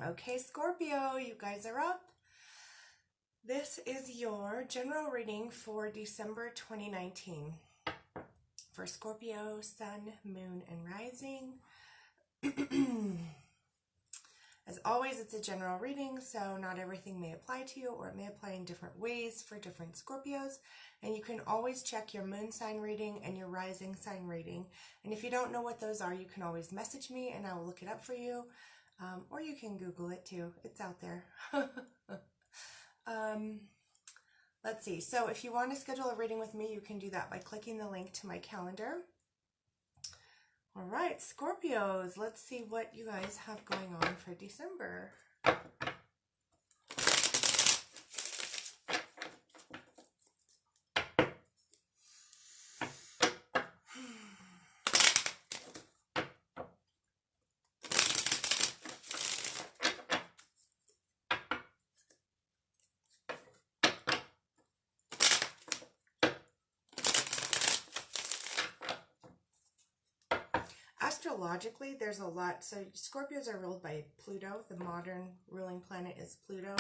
Okay, Scorpio, you guys are up. This is your general reading for December 2019 for Scorpio, Sun, Moon, and Rising. As always, it's a general reading, so not everything may apply to you, or it may apply in different ways for different Scorpios. And you can always check your moon sign reading and your rising sign reading. And if you don't know what those are, you can always message me and I will look it up for you. Or you can Google it too. It's out there. Let's see. So if you want to schedule a reading with me, you can do that by clicking the link to my calendar. All right, Scorpios, let's see what you guys have going on for December. Astrologically, there's a lot. So Scorpios are ruled by Pluto. The modern ruling planet is Pluto.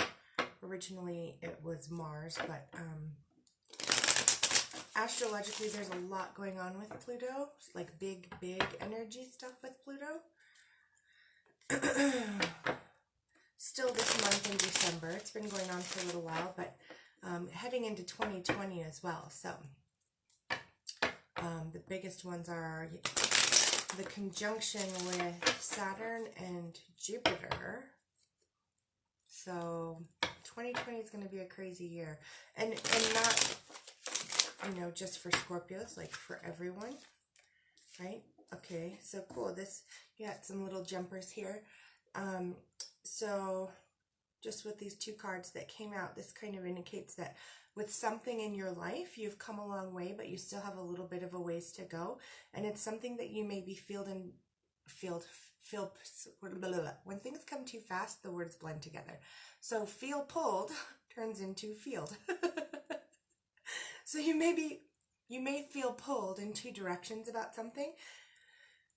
Originally, it was Mars, but astrologically, there's a lot going on with Pluto. Like big energy stuff with Pluto. Still this month in December. It's been going on for a little while, but heading into 2020 as well. So the biggest ones are the conjunction with Saturn and Jupiter. So 2020 is going to be a crazy year. And not, you know, just for Scorpios, like for everyone, right? Okay, so cool. You got some little jumpers here. So just with these two cards that came out, this kind of indicates that with something in your life, you've come a long way, but you still have a little bit of a ways to go. And it's something that you may be when things come too fast, the words blend together. So feel pulled turns into field. So you may feel pulled in two directions about something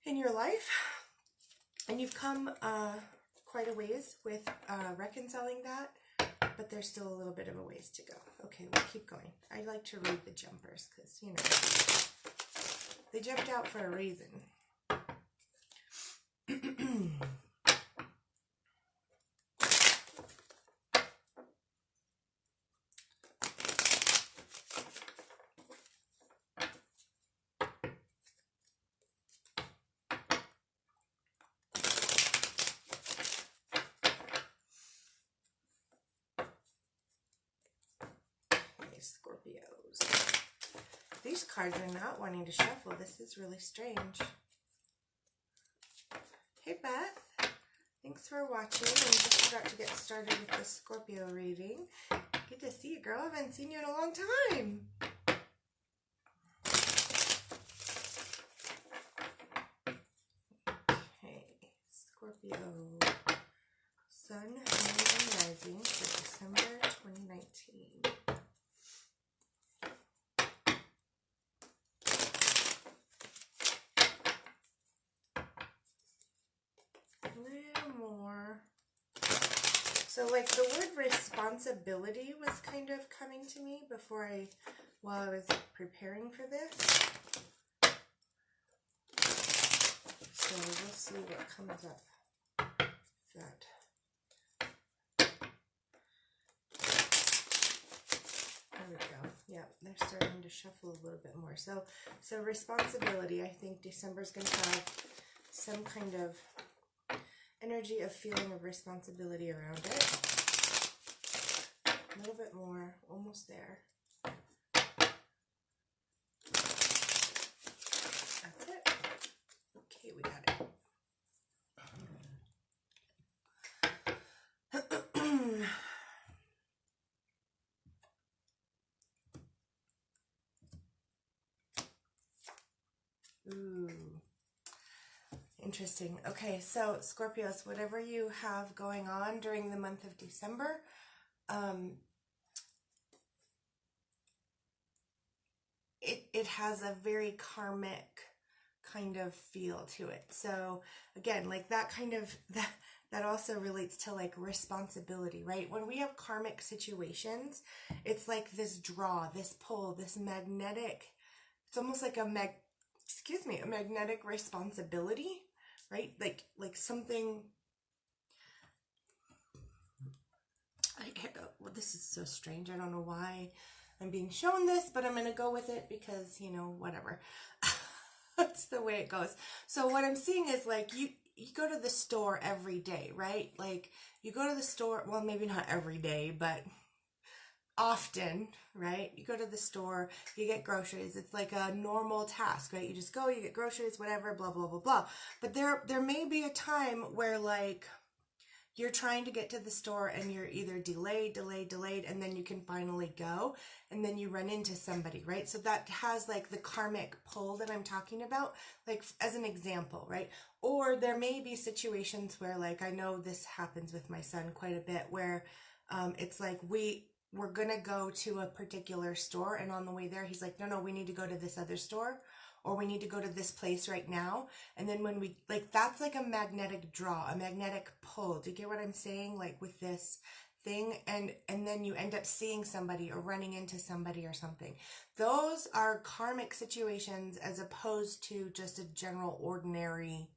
in your life, and you've come quite a ways with reconciling that, but there's still a little bit of a ways to go. Okay, we'll keep going. I like to read the jumpers because, you know, they jumped out for a reason. Scorpios. These cards are not wanting to shuffle. This is really strange. Hey Beth, thanks for watching. I just about to get started with the Scorpio reading. Good to see you, girl. I haven't seen you in a long time. Okay, Scorpio, Sun, Moon, and Rising for December 2019. More. So like the word responsibility was kind of coming to me while I was preparing for this. So we'll see what comes up. There we go. Yeah, they're starting to shuffle a little bit more. So responsibility, I think December's going to have some kind of energy of feeling of responsibility around it. A little bit more, almost there. That's it. Okay, we got it. Ooh. Interesting. Okay, so Scorpios, whatever you have going on during the month of December, it has a very karmic kind of feel to it. So again, like that kind of, that also relates to like responsibility, right? When we have karmic situations, it's like this draw, this pull, this magnetic, it's almost like a magnetic responsibility, right? Like something, well, this is so strange. I don't know why I'm being shown this, but I'm going to go with it because, you know, whatever. That's the way it goes. So what I'm seeing is like you go to the store every day, right? Like you go to the store, well, maybe not every day, but often, right? You go to the store, you get groceries. It's like a normal task, right? You just go, you get groceries, whatever, blah, blah, blah, blah. But there may be a time where like you're trying to get to the store and you're either delayed, and then you can finally go, and then you run into somebody, right? So that has like the karmic pull that I'm talking about, like as an example, right? Or there may be situations where, like, I know this happens with my son quite a bit, where it's like we're gonna go to a particular store, and on the way there he's like, no, we need to go to this other store, or we need to go to this place right now. And then when we, like, that's like a magnetic draw, a magnetic pull. Do you get what I'm saying? Like with this thing, and then you end up seeing somebody or running into somebody or something. Those are karmic situations as opposed to just a general ordinary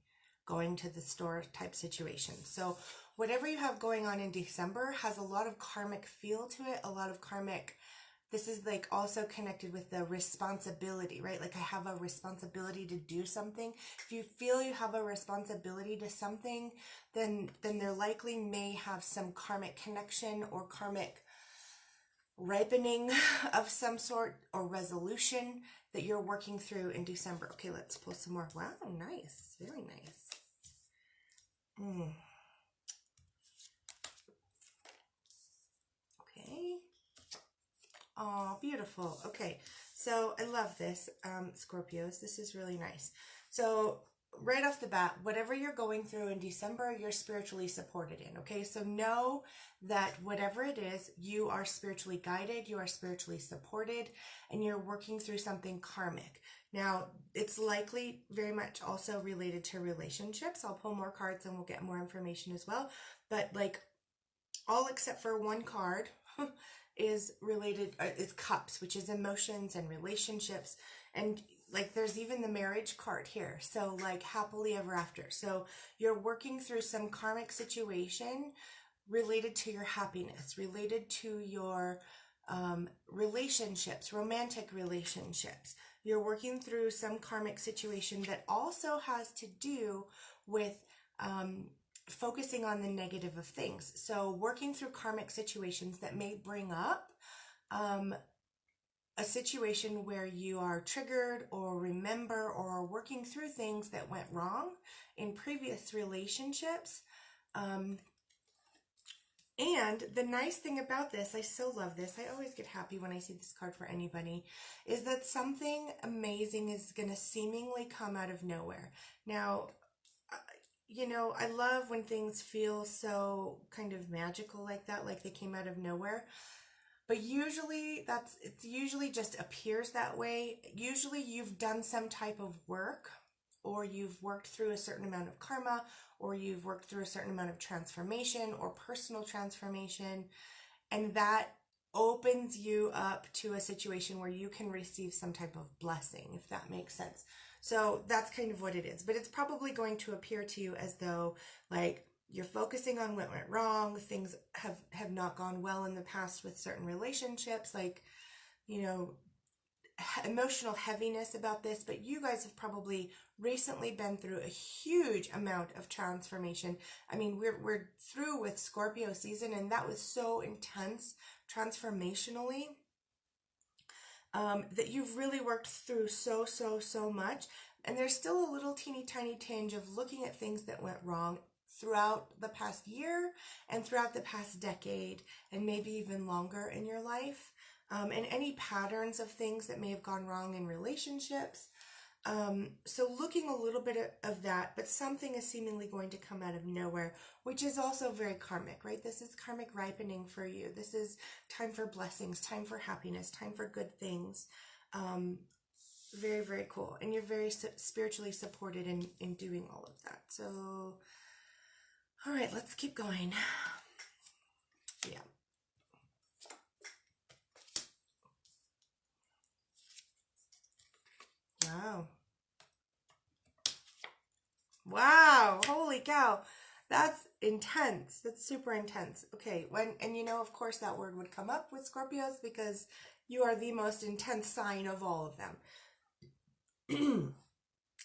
going to the store type situation. So whatever you have going on in December has a lot of karmic feel to it, a lot of karmic. This is like also connected with the responsibility, right? Like I have a responsibility to do something. If you feel you have a responsibility to something, then there likely may have some karmic connection or karmic ripening of some sort, or resolution that you're working through in December. Okay, let's pull some more. Wow, nice. Very nice. Okay. Oh, beautiful. Okay, so I love this, Scorpios. This is really nice. So right off the bat, whatever you're going through in December, you're spiritually supported in, okay? So know that whatever it is, you are spiritually guided, you are spiritually supported, and you're working through something karmic. Now, it's likely very much also related to relationships. I'll pull more cards and we'll get more information as well. But like all except for one card is related, is cups, which is emotions and relationships. And like there's even the marriage card here. So like happily ever after. So you're working through some karmic situation related to your happiness, related to your relationships, romantic relationships. You're working through some karmic situation that also has to do with focusing on the negative of things. So working through karmic situations that may bring up a situation where you are triggered or remember or working through things that went wrong in previous relationships. And the nice thing about this, I so love this, I always get happy when I see this card for anybody, is that something amazing is going to seemingly come out of nowhere. Now, you know, I love when things feel so kind of magical like that, like they came out of nowhere. But usually it usually just appears that way. Usually you've done some type of work, or you've worked through a certain amount of karma, or you've worked through a certain amount of transformation or personal transformation, and that opens you up to a situation where you can receive some type of blessing, if that makes sense. So that's kind of what it is. But it's probably going to appear to you as though like you're focusing on what went wrong, things have not gone well in the past with certain relationships, like, you know, emotional heaviness about this. But you guys have probably recently been through a huge amount of transformation. I mean, we're through with Scorpio season, and that was so intense transformationally, that you've really worked through so much. And there's still a little teeny tiny tinge of looking at things that went wrong throughout the past year and throughout the past decade, and maybe even longer in your life, and any patterns of things that may have gone wrong in relationships. So looking a little bit of that, but something is seemingly going to come out of nowhere, which is also very karmic, right? This is karmic ripening for you. This is time for blessings, time for happiness, time for good things. Very, very cool. And you're very spiritually supported in doing all of that. So, all right, let's keep going. Yeah. Wow. Wow. Holy cow. That's intense. That's super intense. Okay. And you know, of course, that word would come up with Scorpios because you are the most intense sign of all of them.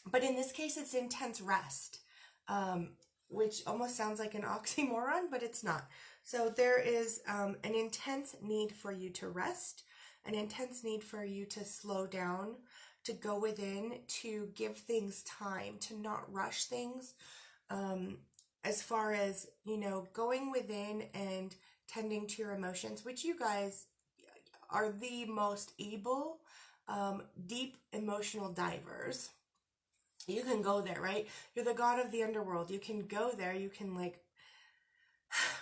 But in this case, it's intense rest, um, which almost sounds like an oxymoron, but it's not. So there is an intense need for you to rest, an intense need for you to slow down, to go within, to give things time, to not rush things. Um, as far as, you know, going within and tending to your emotions, which you guys are the most able, deep emotional divers. You can go there, right? You're the god of the underworld. You can go there. You can like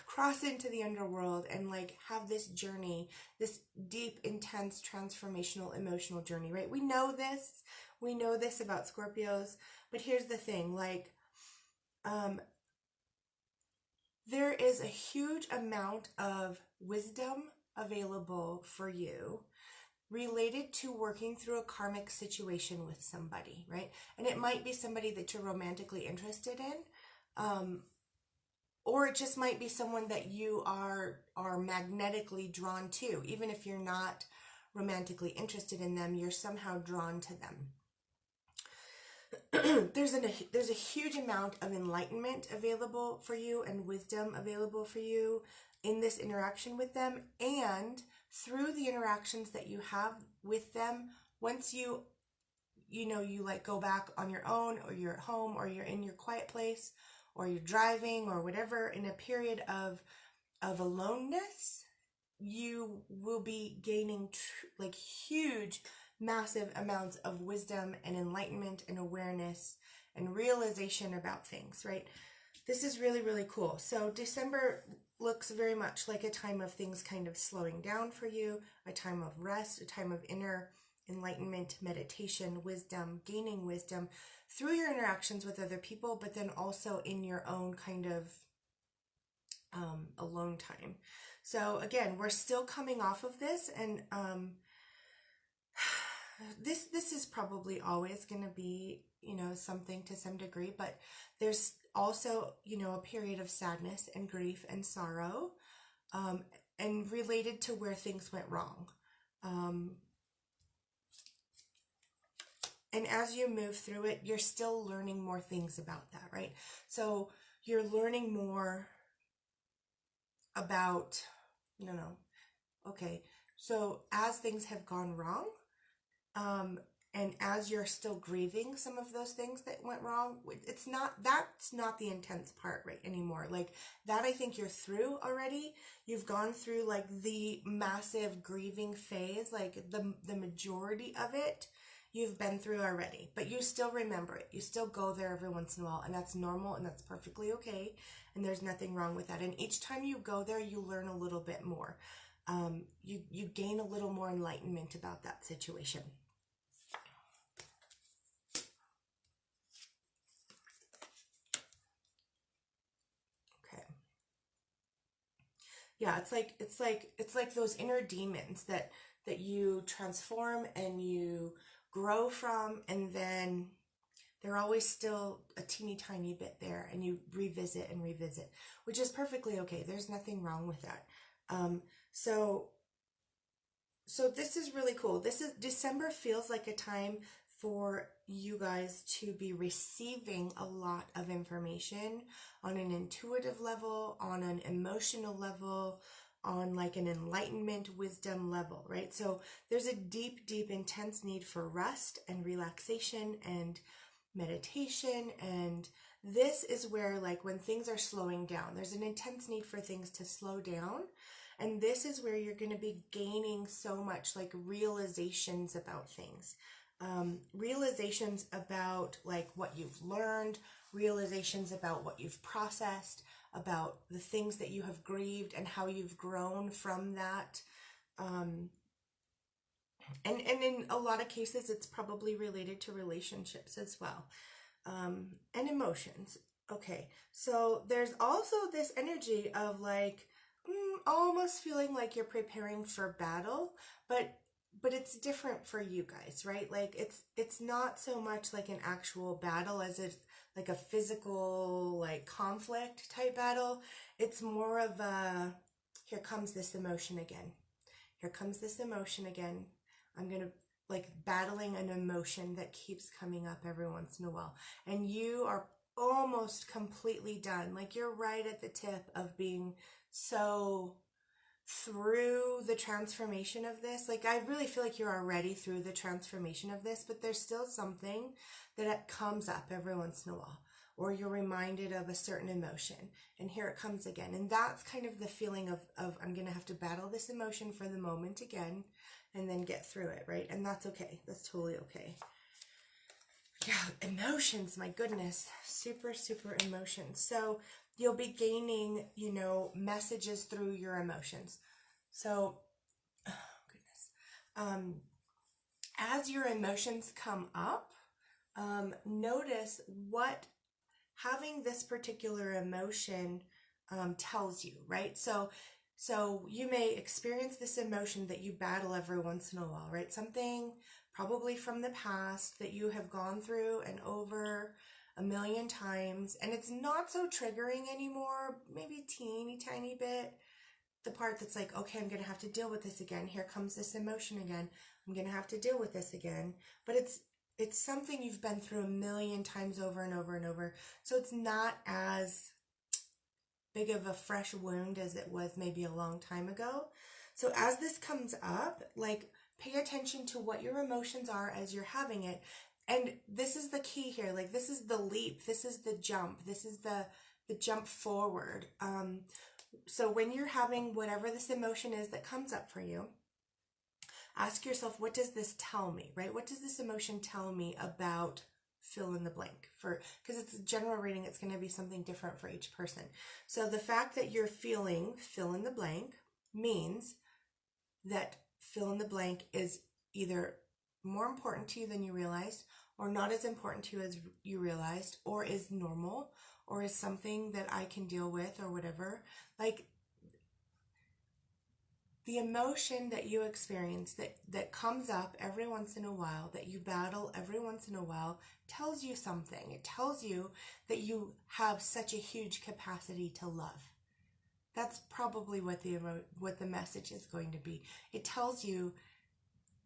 cross into the underworld and like have this journey, this deep, intense, transformational, emotional journey, right? We know this. We know this about Scorpios. But here's the thing, like, there is a huge amount of wisdom available for you related to working through a karmic situation with somebody, right? And it might be somebody that you're romantically interested in, or it just might be someone that you are magnetically drawn to. Even if you're not romantically interested in them, you're somehow drawn to them. there's a huge amount of enlightenment available for you and wisdom available for you in this interaction with them, and through the interactions that you have with them. Once you know, you like go back on your own, or you're at home, or you're in your quiet place, or you're driving, or whatever, in a period of aloneness, you will be gaining like huge, massive amounts of wisdom and enlightenment and awareness and realization about things, right? This is really, really cool. So December looks very much like a time of things kind of slowing down for you, a time of rest, a time of inner enlightenment, meditation, wisdom, gaining wisdom through your interactions with other people, but then also in your own kind of alone time. So again, we're still coming off of this, and this is probably always going to be, you know, something to some degree, but there's also, you know, a period of sadness and grief and sorrow, and related to where things went wrong. And as you move through it, you're still learning more things about that, right? So you're learning more about, no, okay. So as things have gone wrong, and as you're still grieving some of those things that went wrong, that's not the intense part right anymore. Like that, I think you're through already. You've gone through like the massive grieving phase, like the majority of it you've been through already, but you still remember it. You still go there every once in a while, and that's normal, and that's perfectly okay, and there's nothing wrong with that. And each time you go there, you learn a little bit more. You gain a little more enlightenment about that situation. Okay. Yeah, it's like those inner demons that you transform and you grow from, and then they're always still a teeny tiny bit there, and you revisit and revisit, which is perfectly okay. There's nothing wrong with that. So this is really cool. This is December feels like a time for you guys to be receiving a lot of information on an intuitive level, on an emotional level, on like an enlightenment wisdom level, right? So there's a deep, deep, intense need for rest and relaxation and meditation, and this is where, like, when things are slowing down, there's an intense need for things to slow down, and this is where you're going to be gaining so much like realizations about things, realizations about like what you've learned, realizations about what you've processed, about the things that you have grieved and how you've grown from that, And in a lot of cases, it's probably related to relationships as well, and emotions. Okay, so there's also this energy of like almost feeling like you're preparing for battle, but it's different for you guys, right? Like it's not so much like an actual battle as it's like a physical like conflict type battle. It's more of a, here comes this emotion again. Here comes this emotion again. I'm going to like battling an emotion that keeps coming up every once in a while. And you are almost completely done. Like you're right at the tip of being so through the transformation of this. Like I really feel like you're already through the transformation of this, but there's still something that comes up every once in a while, or you're reminded of a certain emotion and here it comes again. And that's kind of the feeling of I'm going to have to battle this emotion for the moment again and then get through it, right? And that's okay. That's totally okay. Yeah, emotions, my goodness. Super, super emotions. So you'll be gaining, you know, messages through your emotions. So, oh goodness. As your emotions come up, notice what having this particular emotion tells you, right? So you may experience this emotion that you battle every once in a while, right? Something probably from the past that you have gone through and over a million times, and it's not so triggering anymore, maybe teeny tiny bit. The part that's like, okay, I'm going to have to deal with this again. Here comes this emotion again. I'm going to have to deal with this again. But it's something you've been through a million times over and over and over. So it's not as big of a fresh wound as it was maybe a long time ago. So as this comes up, like pay attention to what your emotions are as you're having it. And this is the key here. Like this is the leap. This is the jump. This is the jump forward. So when you're having whatever this emotion is that comes up for you, ask yourself, what does this tell me, right? What does this emotion tell me about fill in the blank? Because it's a general reading, it's going to be something different for each person. So the fact that you're feeling fill in the blank means that fill in the blank is either more important to you than you realized, or not as important to you as you realized, or is normal, or is something that I can deal with, or whatever. Like the emotion that you experience that comes up every once in a while, that you battle every once in a while, tells you something. It tells you that you have such a huge capacity to love. That's probably what the message is going to be. It tells you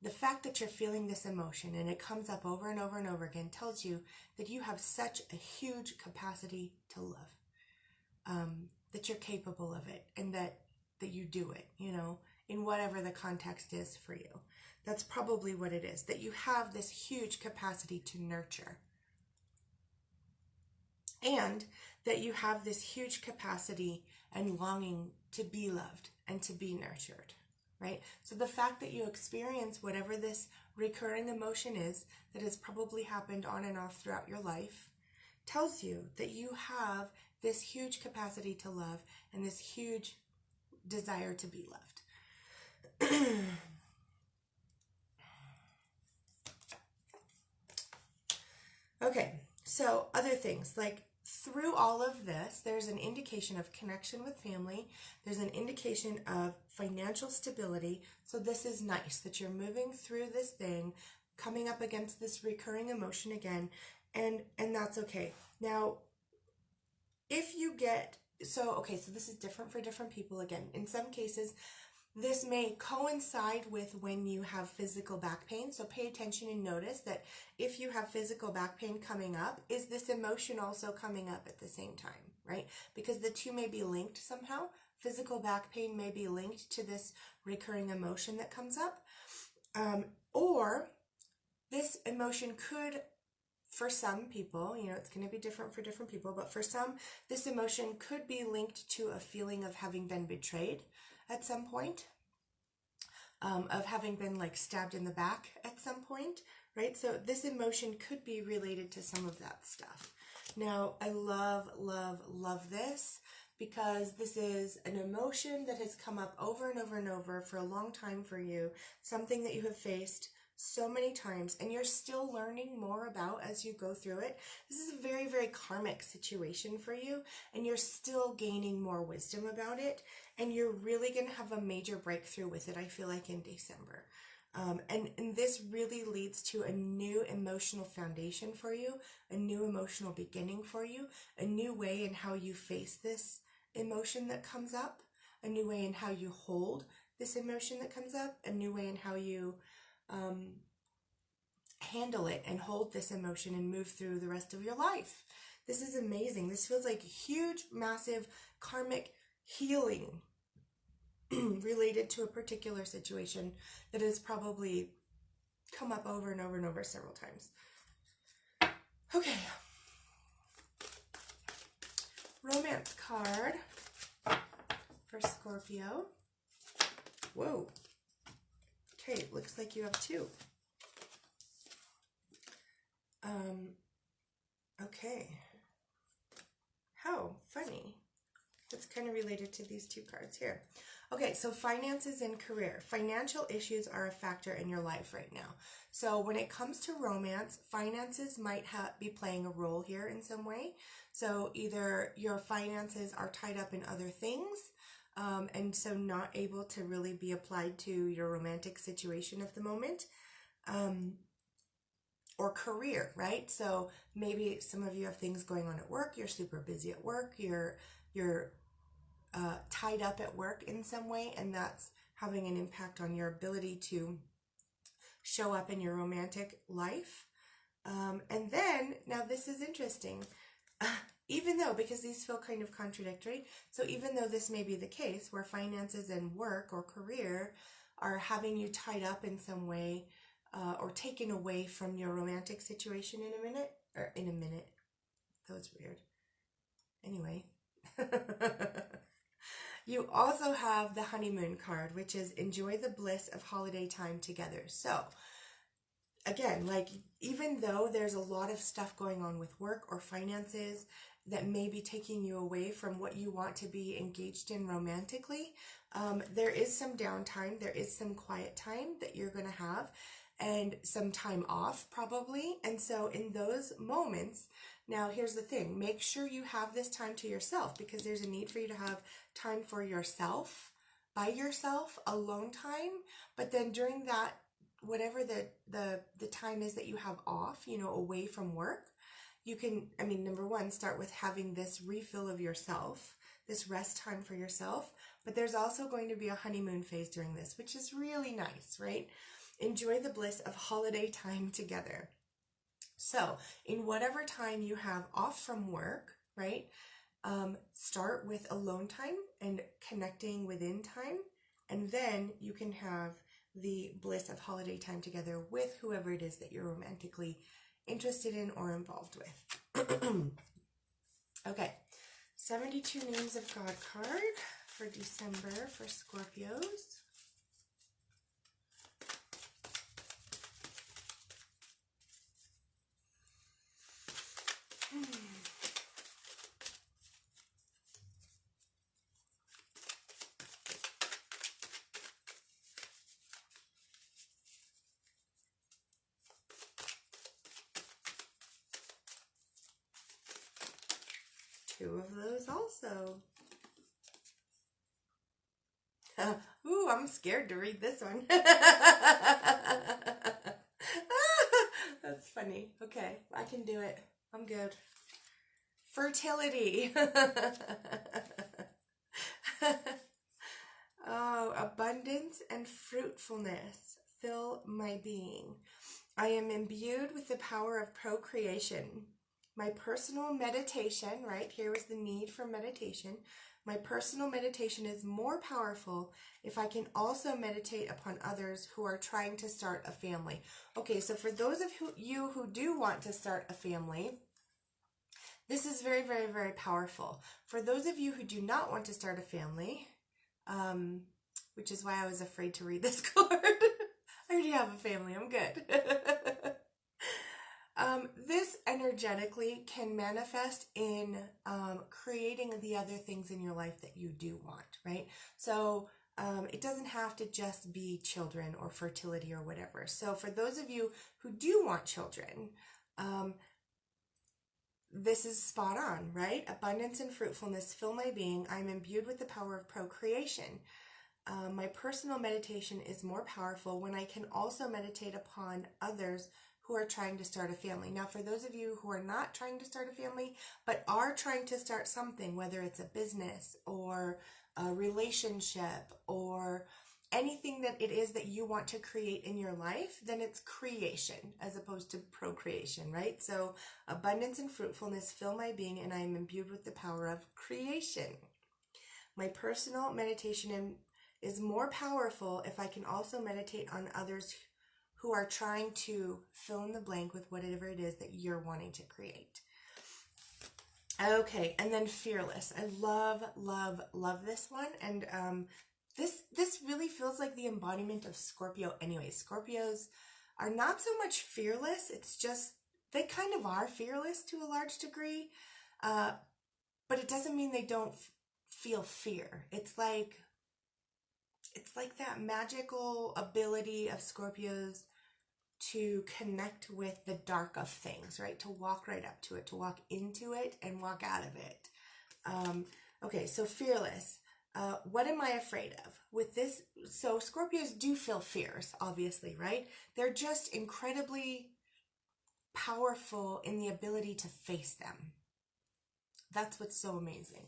the fact that you're feeling this emotion and it comes up over and over and over again tells you that you have such a huge capacity to love, that you're capable of it, and that you do it, you know, in whatever the context is for you. That's probably what it is, that you have this huge capacity to nurture, and that you have this huge capacity and longing to be loved and to be nurtured, right? So the fact that you experience whatever this recurring emotion is that has probably happened on and off throughout your life tells you that you have this huge capacity to love and this huge desire to be loved. Okay, so other things, like through all of this, there's an indication of connection with family. There's an indication of financial stability. So this is nice that you're moving through this thing, coming up against this recurring emotion again, and that's okay. Now, if you get, so this is different for different people again. In some cases, this may coincide with when you have physical back pain. So pay attention and notice that if you have physical back pain coming up, is this emotion also coming up at the same time, right? Because the two may be linked somehow. Physical back pain may be linked to this recurring emotion that comes up. Or this emotion could, for some people, you know, it's going to be different for different people, but for some, this emotion could be linked to a feeling of having been betrayed at some point, of having been like stabbed in the back at some point, right? So this emotion could be related to some of that stuff. Now, I love, love, love this because this is an emotion that has come up over and over and over for a long time for you, something that you have faced so many times and you're still learning more about as you go through it. This is a very, very karmic situation for you, and you're still gaining more wisdom about it, and you're really going to have a major breakthrough with it, I feel like, in December. And this really leads to a new emotional foundation for you, a new emotional beginning for you, a new way in how you face this emotion that comes up, a new way in how you hold this emotion that comes up, a new way in how you handle it and hold this emotion and move through the rest of your life. This is amazing. This feels like huge, massive karmic healing related to a particular situation that has probably come up over and over and over several times. Okay. Romance card for Scorpio. Whoa. Okay, looks like you have two. Okay. How funny. That's kind of related to these two cards here. Okay, so finances and career. Financial issues are a factor in your life right now. So when it comes to romance, finances might be playing a role here in some way. So either your finances are tied up in other things, and so not able to really be applied to your romantic situation at the moment, or career, right? So maybe some of you have things going on at work. You're super busy at work. You're tied up at work in some way, and that's having an impact on your ability to show up in your romantic life. And then, now this is interesting, even though, because these feel kind of contradictory, so even though this may be the case where finances and work or career are having you tied up in some way, or taken away from your romantic situation in a minute, that was weird. Anyway. You also have the honeymoon card, which is enjoy the bliss of holiday time together. So, again, like, even though there's a lot of stuff going on with work or finances that may be taking you away from what you want to be engaged in romantically, there is some downtime, there is some quiet time that you're going to have, and some time off probably. And so in those moments, now here's the thing, make sure you have this time to yourself, because there's a need for you to have time for yourself, by yourself, alone time. But then during that, whatever the time is that you have off, away from work, you can, number one, start with having this refill of yourself, this rest time for yourself. But there's also going to be a honeymoon phase during this, which is really nice, right? Enjoy the bliss of holiday time together. So in whatever time you have off from work, right, start with alone time and connecting within time, and then you can have the bliss of holiday time together with whoever it is that you're romantically interested in or involved with. Okay, 72 Names of God card for December for Scorpios. Two of those also. Ooh, I'm scared to read this one. That's funny. Okay, I can do it. I'm good. Fertility. Oh, abundance and fruitfulness fill my being. I am imbued with the power of procreation. My personal meditation, right? Here was the need for meditation. My personal meditation is more powerful if I can also meditate upon others who are trying to start a family. Okay, so for those of you who do want to start a family, this is very, very, very powerful. For those of you who do not want to start a family, which is why I was afraid to read this card. I already have a family. I'm good. This energetically can manifest in creating the other things in your life that you do want, right? So it doesn't have to just be children or fertility or whatever. So for those of you who do want children, this is spot on, right? Abundance and fruitfulness fill my being. I'm imbued with the power of procreation. My personal meditation is more powerful when I can also meditate upon others who are trying to start a family. Now, for those of you who are not trying to start a family, but are trying to start something, whether it's a business or a relationship or anything that it is that you want to create in your life, then it's creation as opposed to procreation, right? So abundance and fruitfulness fill my being, and I am imbued with the power of creation. My personal meditation is more powerful if I can also meditate on others who are trying to fill in the blank with whatever it is that you're wanting to create. Okay, and then fearless. I love, love, love this one. And this really feels like the embodiment of Scorpio anyway. Scorpios are not so much fearless. It's just, they kind of are fearless to a large degree. But it doesn't mean they don't feel fear. It's like that magical ability of Scorpios to connect with the dark of things, right? To walk right up to it, to walk into it and walk out of it. Okay, so fearless. What am I afraid of? With this, so Scorpios do feel fears, obviously, right? They're just incredibly powerful in the ability to face them. That's what's so amazing.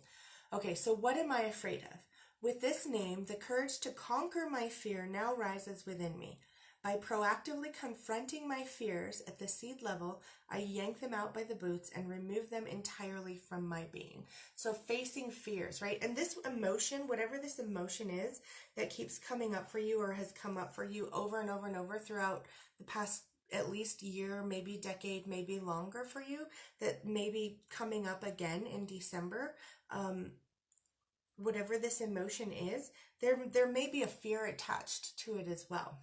Okay, so what am I afraid of? With this name, the courage to conquer my fear now rises within me. By proactively confronting my fears at the seed level, I yank them out by the boots and remove them entirely from my being. So facing fears, right? And this emotion, whatever this emotion is that keeps coming up for you or has come up for you over and over and over throughout the past at least year, maybe decade, maybe longer for you, that may be coming up again in December, whatever this emotion is, there may be a fear attached to it as well.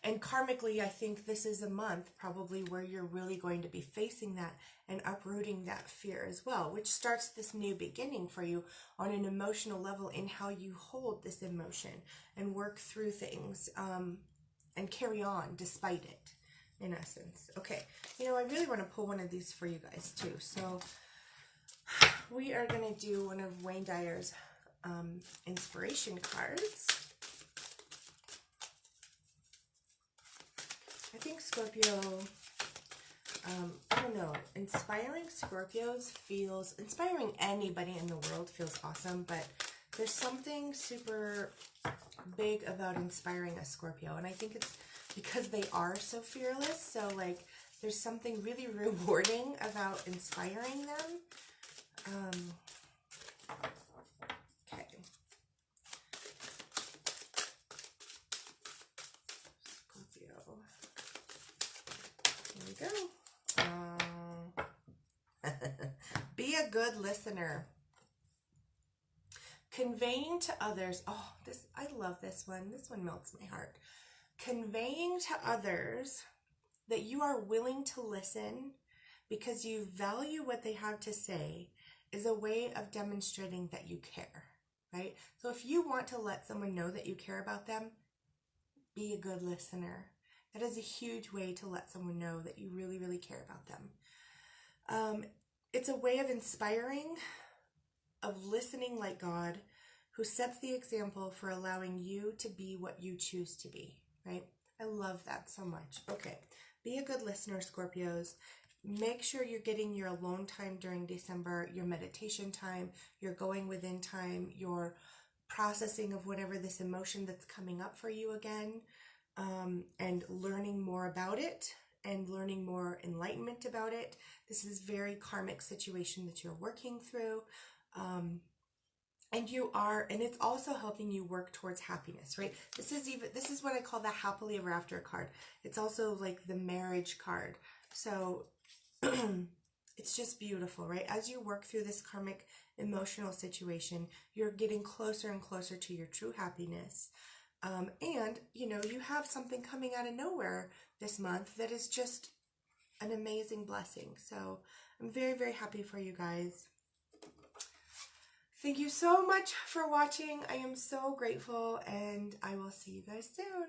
And karmically, I think this is a month probably where you're really going to be facing that and uprooting that fear as well, which starts this new beginning for you on an emotional level in how you hold this emotion and work through things and carry on despite it, in essence. Okay, I really want to pull one of these for you guys too. So we are going to do one of Wayne Dyer's inspiration cards. I think Scorpio, I don't know, inspiring anybody in the world feels awesome, but there's something super big about inspiring a Scorpio, and I think it's because they are so fearless, so like there's something really rewarding about inspiring them. Okay. Scorpio. Here we go. Be a good listener. Conveying to others, I love this one. This one melts my heart. Conveying to others that you are willing to listen because you value what they have to say is a way of demonstrating that you care, right? So if you want to let someone know that you care about them, be a good listener. That is a huge way to let someone know that you really, really care about them. It's a way of inspiring, of listening like God, who sets the example for allowing you to be what you choose to be, right? I love that so much. Okay, be a good listener, Scorpios. Make sure you're getting your alone time during December, your meditation time, your going within time, your processing of whatever this emotion that's coming up for you again, and learning more about it and learning more enlightenment about it. This is a very karmic situation that you're working through. And it's also helping you work towards happiness, right? This is what I call the happily ever after card. It's also like the marriage card. So it's just beautiful, right? As you work through this karmic emotional situation, you're getting closer and closer to your true happiness. And you have something coming out of nowhere this month that is just an amazing blessing. So I'm very, very happy for you guys. Thank you so much for watching. I am so grateful, and I will see you guys soon.